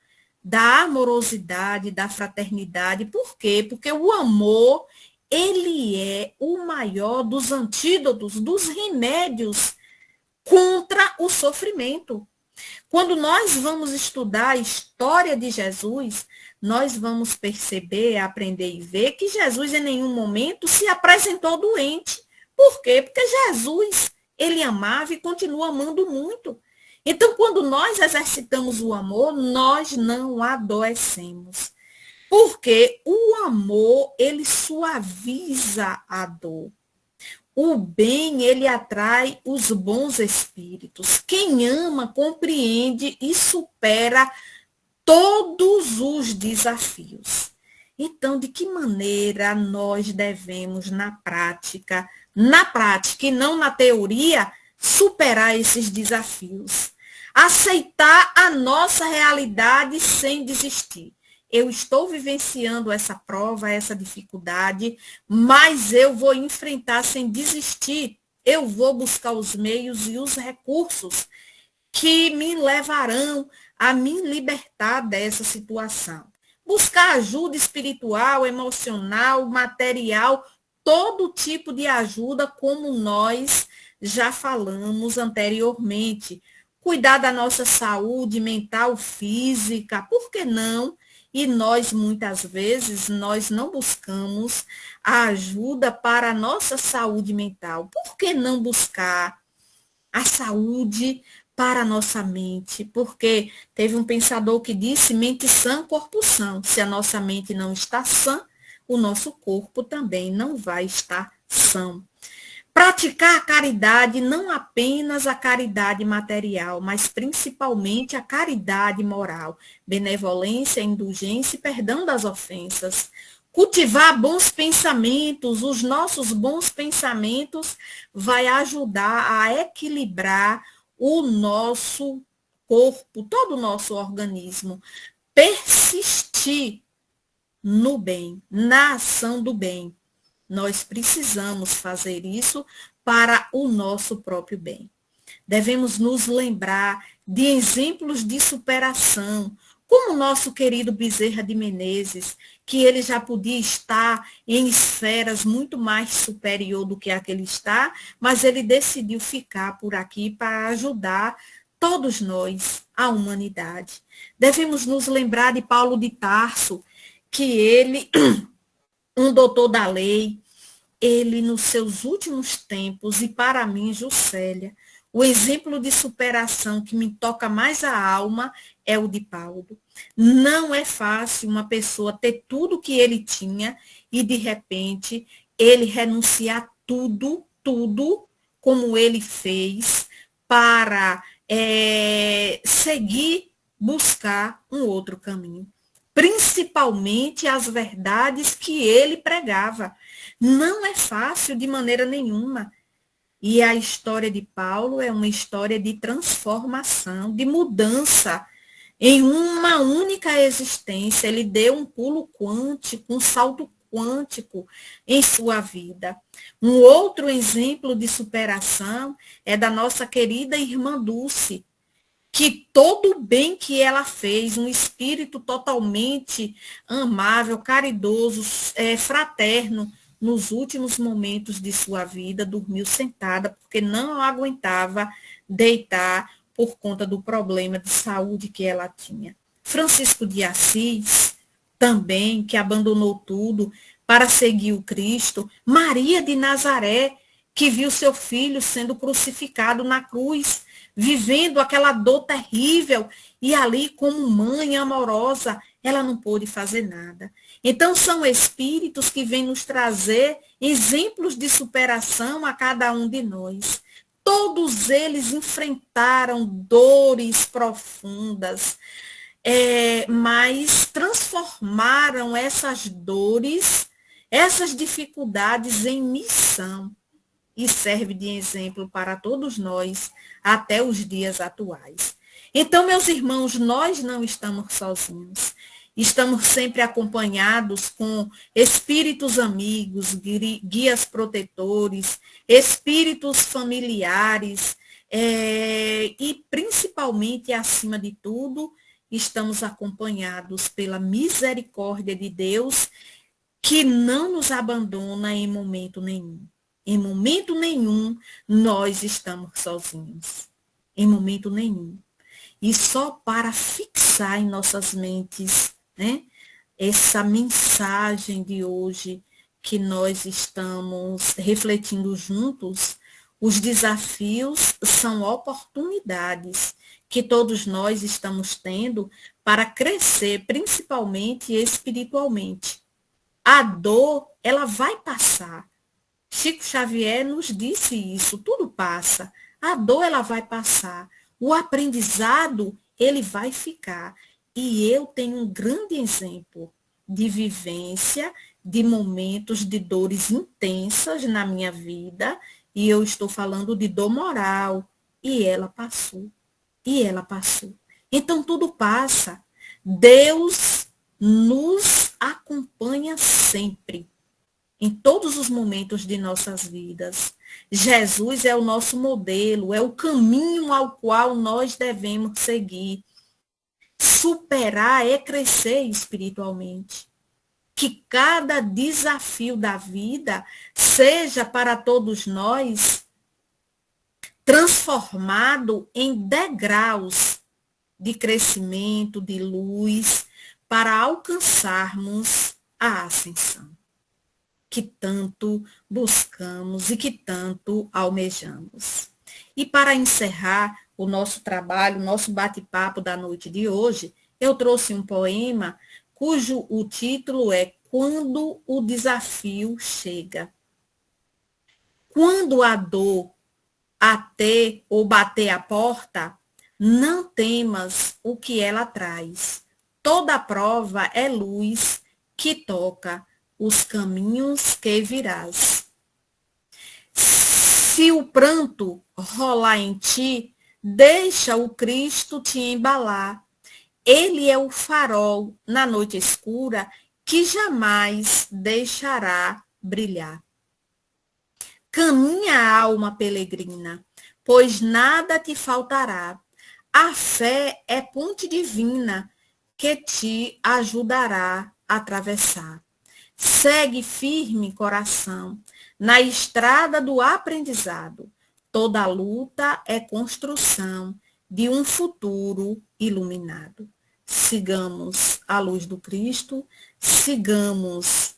da amorosidade, da fraternidade. Por quê? Porque o amor, ele é o maior dos antídotos, dos remédios contra o sofrimento. Quando nós vamos estudar a história de Jesus, nós vamos perceber, aprender e ver que Jesus em nenhum momento se apresentou doente. Por quê? Porque Jesus, ele amava e continua amando muito. Então, quando nós exercitamos o amor, nós não adoecemos. Porque o amor, ele suaviza a dor. O bem, ele atrai os bons espíritos. Quem ama, compreende e supera todos os desafios. Então, de que maneira nós devemos, na prática e não na teoria, superar esses desafios? Aceitar a nossa realidade sem desistir. Eu estou vivenciando essa prova, essa dificuldade, mas eu vou enfrentar sem desistir. Eu vou buscar os meios e os recursos que me levarão a me libertar dessa situação. Buscar ajuda espiritual, emocional, material, todo tipo de ajuda, como nós já falamos anteriormente. Cuidar da nossa saúde mental, física, por que não? E nós, muitas vezes, nós não buscamos a ajuda para a nossa saúde mental. Por que não buscar a saúde para a nossa mente, porque teve um pensador que disse: mente sã, corpo são. Se a nossa mente não está sã, o nosso corpo também não vai estar são. Praticar a caridade, não apenas a caridade material, mas principalmente a caridade moral, benevolência, indulgência e perdão das ofensas. Cultivar bons pensamentos, os nossos bons pensamentos vai ajudar a equilibrar o nosso corpo, todo o nosso organismo. Persistir no bem, na ação do bem. Nós precisamos fazer isso para o nosso próprio bem. Devemos nos lembrar de exemplos de superação, como o nosso querido Bezerra de Menezes, que ele já podia estar em esferas muito mais superior do que a que ele está, mas ele decidiu ficar por aqui para ajudar todos nós, a humanidade. Devemos nos lembrar de Paulo de Tarso, que ele, um doutor da lei, ele nos seus últimos tempos, e para mim, Juscelia, o exemplo de superação que me toca mais a alma é o de Paulo. Não é fácil uma pessoa ter tudo que ele tinha e, de repente, ele renunciar tudo, como ele fez, para seguir, buscar um outro caminho. Principalmente as verdades que ele pregava. Não é fácil de maneira nenhuma. E a história de Paulo é uma história de transformação, de mudança em uma única existência. Ele deu um pulo quântico, um salto quântico em sua vida. Um outro exemplo de superação é da nossa querida irmã Dulce, que todo o bem que ela fez, um espírito totalmente amável, caridoso, fraterno, nos últimos momentos de sua vida, dormiu sentada, porque não aguentava deitar por conta do problema de saúde que ela tinha. Francisco de Assis, também, que abandonou tudo para seguir o Cristo. Maria de Nazaré, que viu seu filho sendo crucificado na cruz, vivendo aquela dor terrível, e ali, como mãe amorosa, ela não pôde fazer nada. Então, são espíritos que vêm nos trazer exemplos de superação a cada um de nós. Todos eles enfrentaram dores profundas, mas transformaram essas dores, essas dificuldades em missão, e serve de exemplo para todos nós até os dias atuais. Então, meus irmãos, nós não estamos sozinhos. Estamos sempre acompanhados com espíritos amigos, guias protetores, espíritos familiares, e principalmente, acima de tudo, estamos acompanhados pela misericórdia de Deus, que não nos abandona em momento nenhum. Em momento nenhum nós estamos sozinhos. Em momento nenhum. E só para fixar em nossas mentes, né, essa mensagem de hoje que nós estamos refletindo juntos, os desafios são oportunidades que todos nós estamos tendo para crescer, principalmente espiritualmente. A dor, ela vai passar. Chico Xavier nos disse isso, tudo passa. A dor, ela vai passar. O aprendizado, ele vai ficar. E eu tenho um grande exemplo de vivência, de momentos de dores intensas na minha vida, e eu estou falando de dor moral, e ela passou. E ela passou. Então, tudo passa. Deus nos acompanha sempre, em todos os momentos de nossas vidas. Jesus é o nosso modelo, é o caminho ao qual nós devemos seguir. Superar é crescer espiritualmente. Que cada desafio da vida seja para todos nós transformado em degraus de crescimento, de luz, para alcançarmos a ascensão que tanto buscamos e que tanto almejamos. E para encerrar o nosso trabalho, o nosso bate-papo da noite de hoje, eu trouxe um poema cujo o título é Quando o Desafio Chega. Quando a dor ater ou bater a porta, não temas o que ela traz. Toda prova é luz que toca os caminhos que virás. Se o pranto rolar em ti, deixa o Cristo te embalar. Ele é o farol na noite escura que jamais deixará brilhar. Caminha, alma peregrina, pois nada te faltará. A fé é ponte divina que te ajudará a atravessar. Segue firme, coração, na estrada do aprendizado. Toda luta é construção de um futuro iluminado. Sigamos a luz do Cristo, sigamos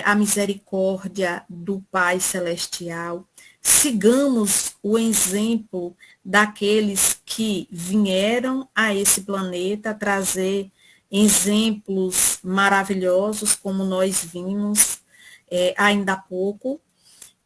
a misericórdia do Pai Celestial, sigamos o exemplo daqueles que vieram a esse planeta trazer exemplos maravilhosos, como nós vimos ainda há pouco,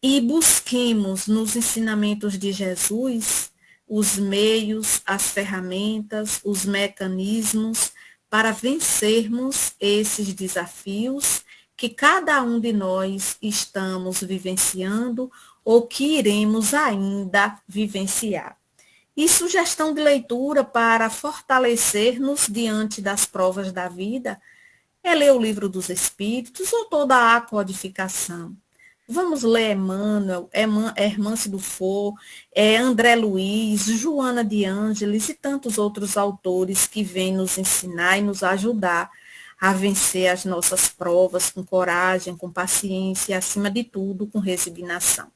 e busquemos nos ensinamentos de Jesus os meios, as ferramentas, os mecanismos para vencermos esses desafios que cada um de nós estamos vivenciando ou que iremos ainda vivenciar. E sugestão de leitura para fortalecer-nos diante das provas da vida é ler o Livro dos Espíritos ou toda a codificação. Vamos ler Emmanuel, Hermance Dufour, André Luiz, Joana de Ângeles e tantos outros autores que vêm nos ensinar e nos ajudar a vencer as nossas provas com coragem, com paciência e, acima de tudo, com resignação.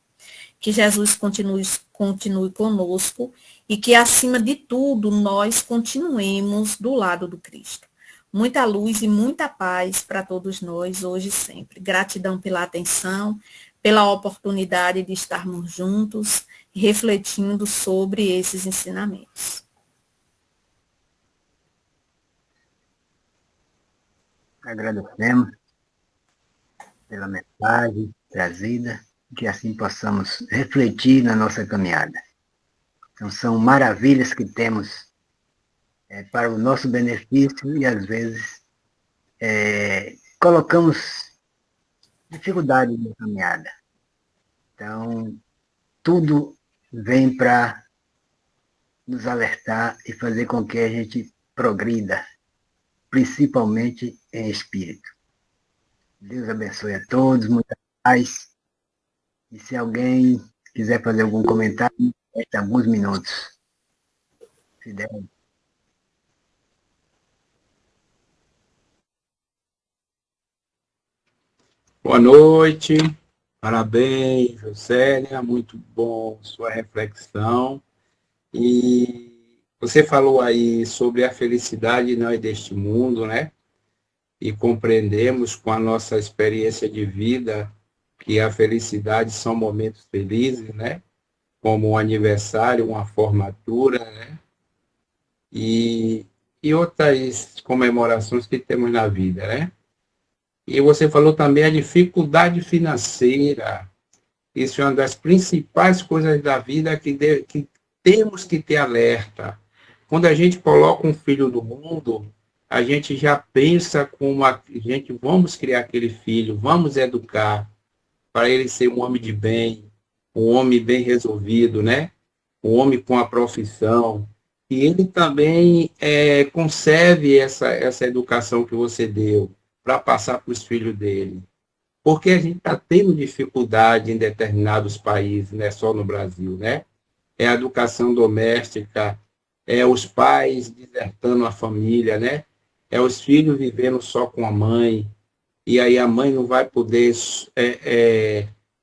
Que Jesus continue conosco e que, acima de tudo, nós continuemos do lado do Cristo. Muita luz e muita paz para todos nós, hoje e sempre. Gratidão pela atenção, pela oportunidade de estarmos juntos, refletindo sobre esses ensinamentos. Agradecemos pela mensagem trazida, que assim possamos refletir na nossa caminhada. Então, são maravilhas que temos para o nosso benefício e, às vezes, colocamos dificuldade na caminhada. Então, tudo vem para nos alertar e fazer com que a gente progrida, principalmente em espírito. Deus abençoe a todos, muita paz. E se alguém quiser fazer algum comentário, resta alguns minutos. Se der. Boa noite, parabéns, Josélia, muito bom sua reflexão. E você falou aí sobre a felicidade não é deste mundo, né? E compreendemos com a nossa experiência de vida que a felicidade são momentos felizes, né? Como um aniversário, uma formatura, né? E outras comemorações que temos na vida, né? E você falou também a dificuldade financeira. Isso é uma das principais coisas da vida que temos que ter alerta. Quando a gente coloca um filho no mundo, a gente já pensa como a gente, vamos criar aquele filho, vamos educar para ele ser um homem de bem, um homem bem resolvido, né? Um homem com a profissão. E ele também conserve essa educação que você deu para passar para os filhos dele. Porque a gente está tendo dificuldade em determinados países, não é só no Brasil, né? É a educação doméstica, é os pais desertando a família, né? É os filhos vivendo só com a mãe, e aí a mãe não vai poder,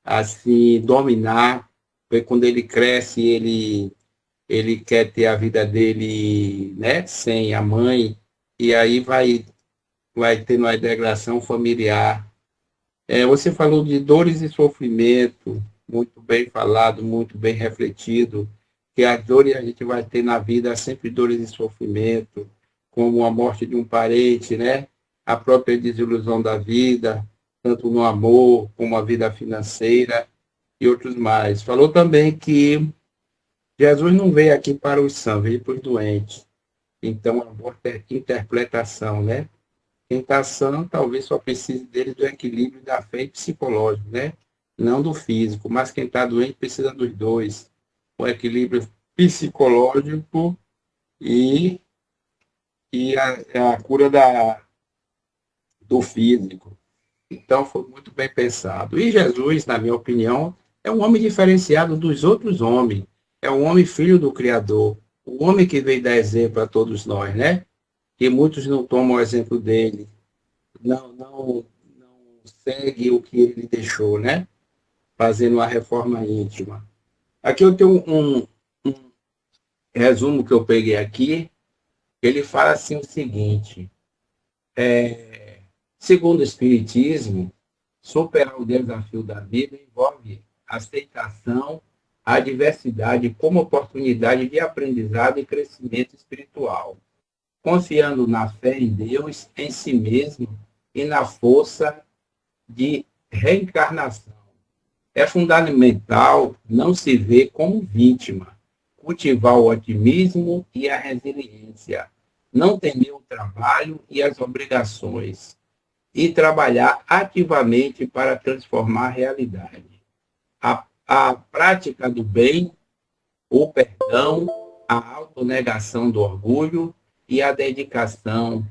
assim, dominar, porque quando ele cresce, ele quer ter a vida dele, né? Sem a mãe, e aí vai tendo uma degradação familiar. Você falou de dores e sofrimento, muito bem falado, muito bem refletido, que as dores a gente vai ter na vida, sempre dores de sofrimento, como a morte de um parente, né? A própria desilusão da vida, tanto no amor como a vida financeira e outros mais. Falou também que Jesus não veio aqui para os sãos, veio para os doentes. Então, é uma boa interpretação, né? Quem está sã, talvez só precise dele do equilíbrio da fé e psicológico, né? Não do físico, mas quem está doente precisa dos dois. O equilíbrio psicológico e, a cura do físico. Então, foi muito bem pensado. E Jesus, na minha opinião, é um homem diferenciado dos outros homens. É um homem filho do Criador. O homem que veio dar exemplo a todos nós, né? Que muitos não tomam o exemplo dele. Não segue o que ele deixou, né? Fazendo uma reforma íntima. Aqui eu tenho um resumo que eu peguei aqui. Ele fala assim o seguinte: segundo o Espiritismo, superar o desafio da vida envolve aceitação, a diversidade como oportunidade de aprendizado e crescimento espiritual, confiando na fé em Deus, em si mesmo e na força de reencarnação. É fundamental não se ver como vítima, cultivar o otimismo e a resiliência, não temer o trabalho e as obrigações, e trabalhar ativamente para transformar a realidade. A prática do bem, o perdão, a autonegação do orgulho e a dedicação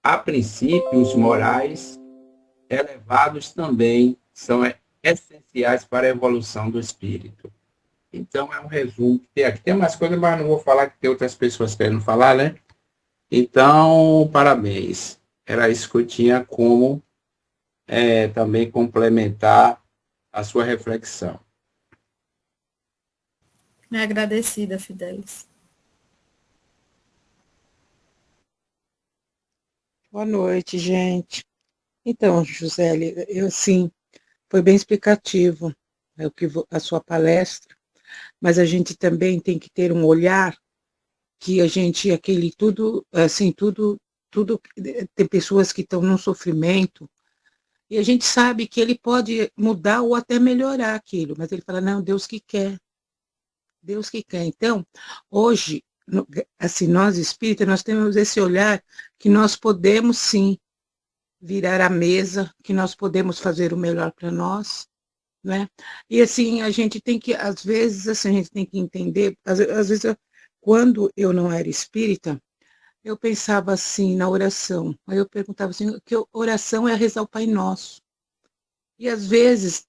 a princípios morais elevados também são essenciais para a evolução do espírito. Então, é um resumo que tem aqui. Tem mais coisas, mas não vou falar, que tem outras pessoas querendo falar, né? Então, parabéns. Era isso que eu tinha como também complementar a sua reflexão. Me agradecida, Fidelis. Boa noite, gente. Então, Josélia, sim, foi bem explicativo a sua palestra, mas a gente também tem que ter um olhar que a gente, tem pessoas que estão num sofrimento, e a gente sabe que ele pode mudar ou até melhorar aquilo, mas ele fala, não, Deus que quer. Deus que quer. Então, hoje, assim, nós espíritas, nós temos esse olhar que nós podemos, sim, virar a mesa, que nós podemos fazer o melhor para nós, né? E, assim, a gente tem que, às vezes, assim, a gente tem que entender, às vezes, quando eu não era espírita, eu pensava assim na oração. Aí eu perguntava assim, que oração é rezar o Pai Nosso. E às vezes,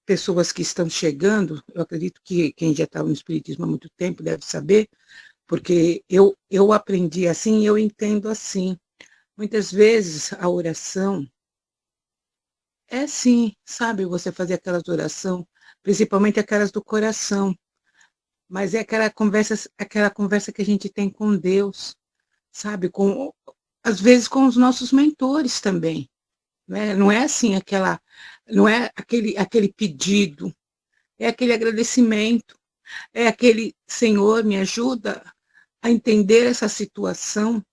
pessoas que estão chegando, eu acredito que quem já está no Espiritismo há muito tempo deve saber, porque eu aprendi assim e eu entendo assim. Muitas vezes a oração é sim, sabe, você fazer aquelas orações, principalmente aquelas do coração, mas é aquela conversa que a gente tem com Deus, sabe, às vezes com os nossos mentores também. Não é assim não é aquele pedido, é aquele agradecimento, é aquele Senhor, me ajuda a entender essa situação.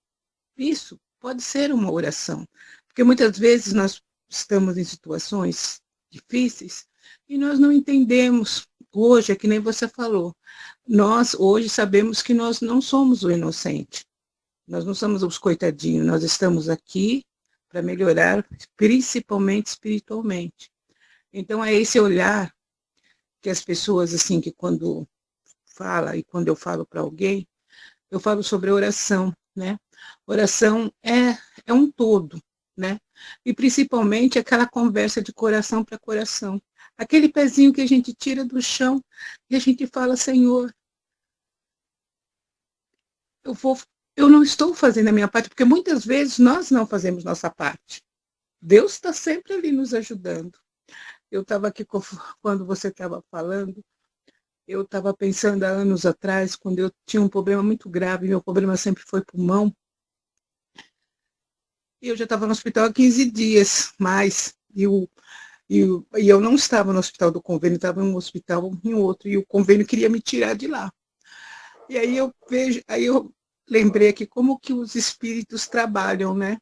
Isso pode ser uma oração, porque muitas vezes nós estamos em situações difíceis e nós não entendemos. Hoje, é que nem você falou, nós hoje sabemos que nós não somos o inocente, nós não somos os coitadinhos, nós estamos aqui para melhorar, principalmente espiritualmente. Então, é esse olhar que as pessoas, assim, que quando fala e quando eu falo para alguém, eu falo sobre a oração, né? Oração é um todo, né? E principalmente aquela conversa de coração para coração. Aquele pezinho que a gente tira do chão e a gente fala, Senhor, eu não estou fazendo a minha parte, porque muitas vezes nós não fazemos nossa parte. Deus está sempre ali nos ajudando. Eu estava aqui, quando você estava falando, eu estava pensando há anos atrás, quando eu tinha um problema muito grave, meu problema sempre foi pulmão, e eu já estava no hospital há 15 dias, mais, e E eu não estava no hospital do convênio, estava em um hospital em outro, e o convênio queria me tirar de lá. E aí eu lembrei aqui como que os espíritos trabalham, né?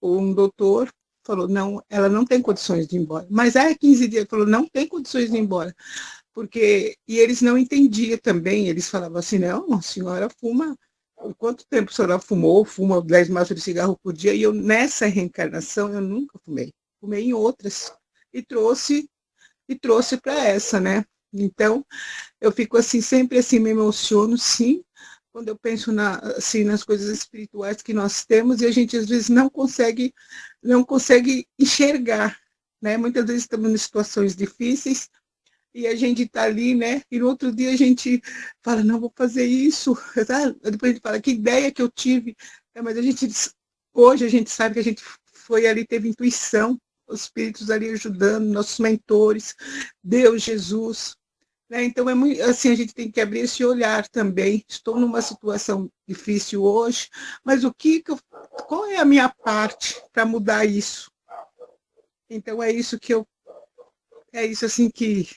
Um doutor falou, não, ela não tem condições de ir embora. Mas há 15 dias, ele falou, não tem condições de ir embora. E eles não entendiam também, eles falavam assim, não, a senhora fuma, quanto tempo a senhora fumou? Fuma 10 maços de cigarro por dia, e eu, nessa reencarnação, eu nunca fumei. Fumei em outras, e trouxe para essa, né? Então, eu fico assim, sempre assim, me emociono, sim, quando eu penso assim, nas coisas espirituais que nós temos, e a gente às vezes não consegue enxergar, né? Muitas vezes estamos em situações difíceis, e a gente está ali, né? E no outro dia a gente fala, não, vou fazer isso. Depois a gente fala, que ideia que eu tive. Mas hoje a gente sabe que a gente foi ali, teve intuição, os espíritos ali ajudando, nossos mentores, Deus, Jesus. Né? Então, é muito, assim, a gente tem que abrir esse olhar também. Estou numa situação difícil hoje, mas qual é a minha parte para mudar isso? Então, é isso assim que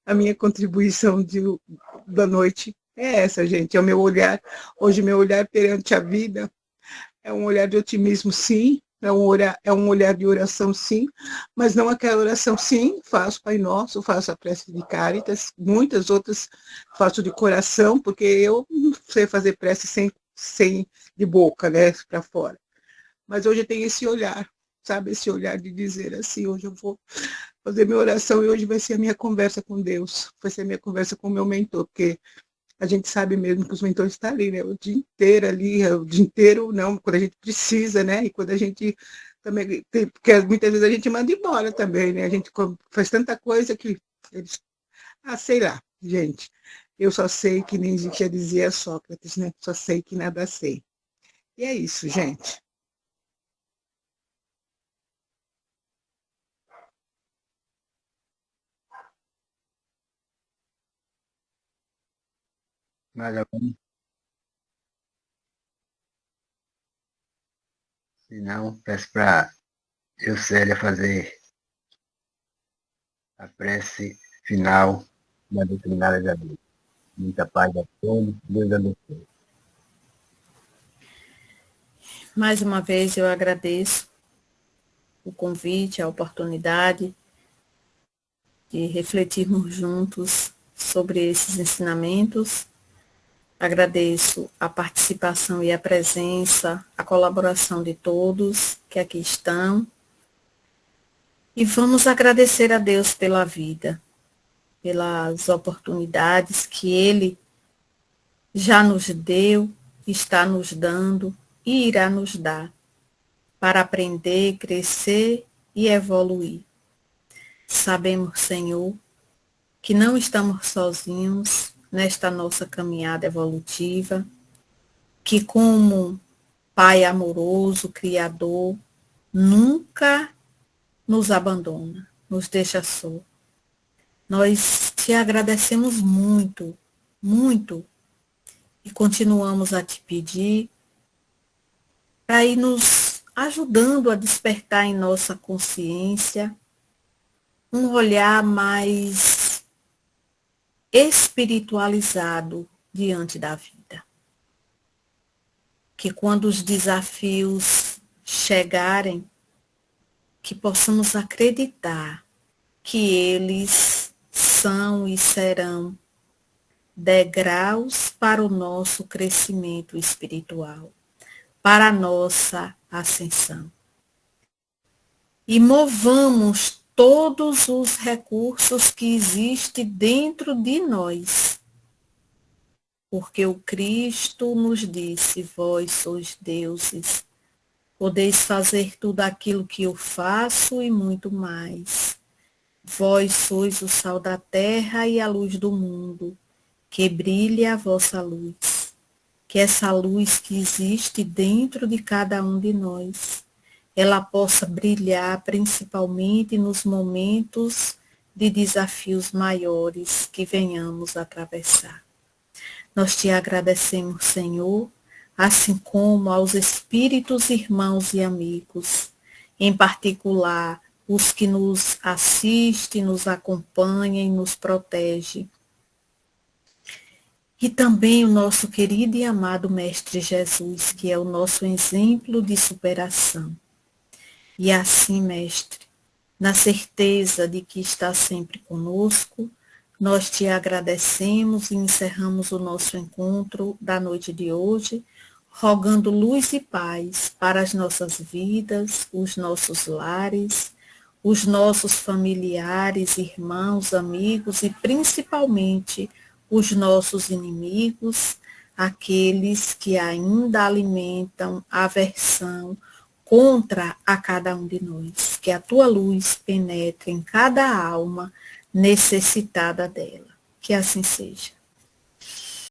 a minha contribuição da noite é essa, gente. É o meu olhar, hoje meu olhar perante a vida é um olhar de otimismo, sim, é um olhar de oração, sim, mas não aquela oração, sim, faço Pai Nosso, faço a prece de Cáritas, muitas outras faço de coração, porque eu não sei fazer prece sem de boca, né, para fora. Mas hoje eu tenho esse olhar, sabe, esse olhar de dizer assim, hoje eu vou fazer minha oração e hoje vai ser a minha conversa com Deus, vai ser a minha conversa com o meu mentor, porque a gente sabe mesmo que os mentores estão ali, né? O dia inteiro ali, o dia inteiro não, quando a gente precisa, né? E quando a gente também, porque muitas vezes a gente manda embora também, né? A gente faz tanta coisa que eles, sei lá, gente, eu só sei que nem já dizia Sócrates, né? Só sei que nada sei. E é isso, gente. Mais algum? Se não, peço para Eucélia fazer a prece final da doutrinária da vida. Muita paz a todos, Deus abençoe. Mais uma vez eu agradeço o convite, a oportunidade de refletirmos juntos sobre esses ensinamentos. Agradeço a participação e a presença, a colaboração de todos que aqui estão. E vamos agradecer a Deus pela vida, pelas oportunidades que Ele já nos deu, está nos dando e irá nos dar para aprender, crescer e evoluir. Sabemos, Senhor, que não estamos sozinhos nesta nossa caminhada evolutiva, que como Pai amoroso, Criador, nunca nos abandona, nos deixa só. Nós te agradecemos muito, muito, e continuamos a te pedir para ir nos ajudando a despertar em nossa consciência um olhar mais espiritualizado diante da vida. Que quando os desafios chegarem, que possamos acreditar que eles são e serão degraus para o nosso crescimento espiritual, para a nossa ascensão. E movamos todos os recursos que existem dentro de nós, porque o Cristo nos disse, vós sois deuses, podeis fazer tudo aquilo que eu faço e muito mais. Vós sois o sal da terra e a luz do mundo, que brilhe a vossa luz. Que essa luz que existe dentro de cada um de nós, ela possa brilhar principalmente nos momentos de desafios maiores que venhamos atravessar. Nós te agradecemos, Senhor, assim como aos espíritos irmãos e amigos, em particular os que nos assistem, nos acompanham e nos protegem. E também o nosso querido e amado Mestre Jesus, que é o nosso exemplo de superação. E assim, Mestre, na certeza de que está sempre conosco, nós te agradecemos e encerramos o nosso encontro da noite de hoje, rogando luz e paz para as nossas vidas, os nossos lares, os nossos familiares, irmãos, amigos e principalmente os nossos inimigos, aqueles que ainda alimentam aversão contra a cada um de nós. Que a tua luz penetre em cada alma necessitada dela. Que assim seja.